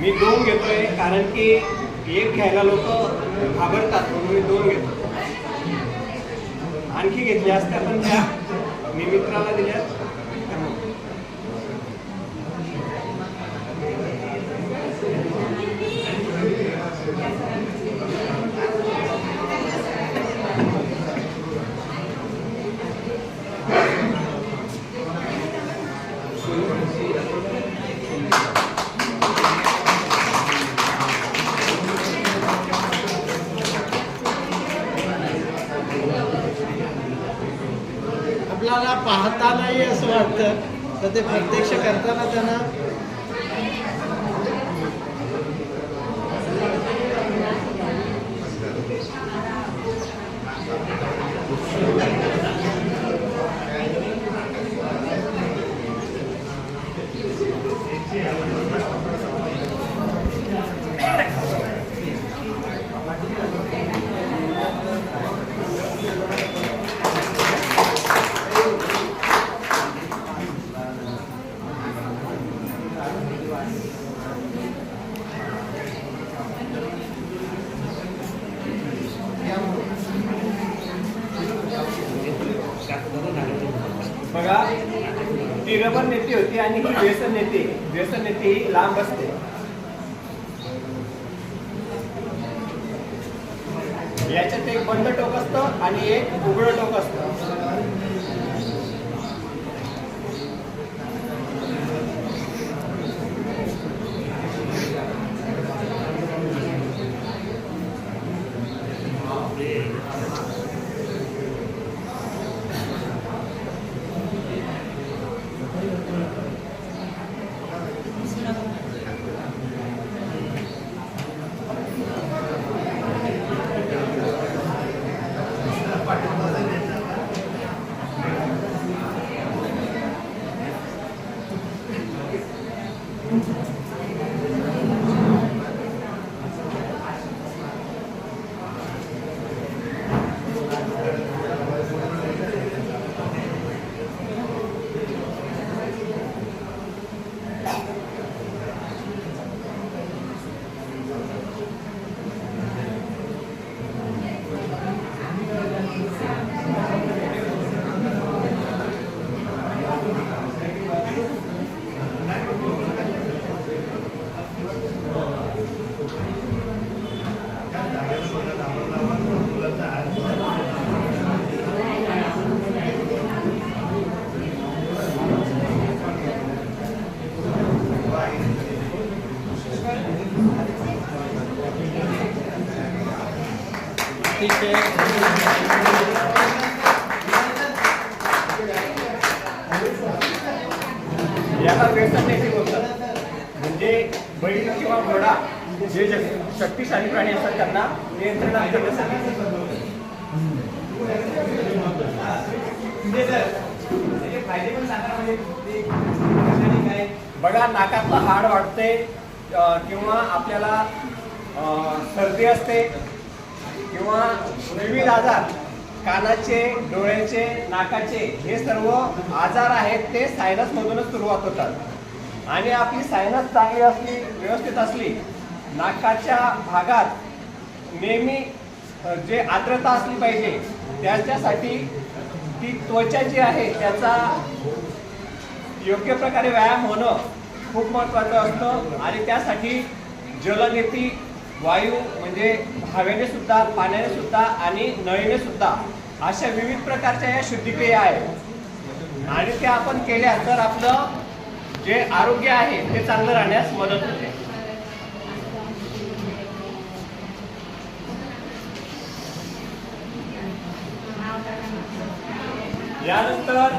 मी 2 घेतोय कारण की एक घ्यायला लोक घाबरतात म्हणून मी 2 घेतो. आणखी घेतले असत्या पण त्या मी मित्राला दिल्या. आपल्याला पाहतानाही असं वाटतं तर ते प्रत्यक्ष करताना त्यांना बघा, ती रबर नेती होती आणि ही बेसन नेती. बेसन नेती ही लांब असते. याच्यात एक बंद टोक असतं आणि एक उघडं टोक असतं. ठीक आहे. याला बेसन नेती बोलतात. म्हणजे बैल किंवा घोडा जे शक्तिशाली प्राणी असतात त्यांना नियंत्रणात ठेवण्यासाठी. बघा, नाकातलं हाड वाढते किंवा आपल्याला सर्दी असते किंवा विविध आजार, कानाचे, डोळ्याचे, नाकाचे, हे सर्व आजार आहेत ते सायनस मधूनच सुरुवात होतात. आणि आपली सायनस चांगली असली, व्यवस्थित असली, नाकाच्या भागात नेहमी जे आर्द्रता असली पाहिजे, त्याच्यासाठी ती त्वचा जी आहे त्याचा योग्य प्रकारे व्यायाम होणं खूप महत्त्वाचं असतं. आणि त्यासाठी जलनेती, वायू म्हणजे हवेने सुद्धा, पाण्याने सुद्धा आणि नळीने सुद्धा अशा विविध प्रकारच्या या शुद्धिक्रिया आहेत. आणि त्या आपण केल्या तर आपलं जे आरोग्य आहे ते चांगलं राहण्यास मदत होते. यानंतर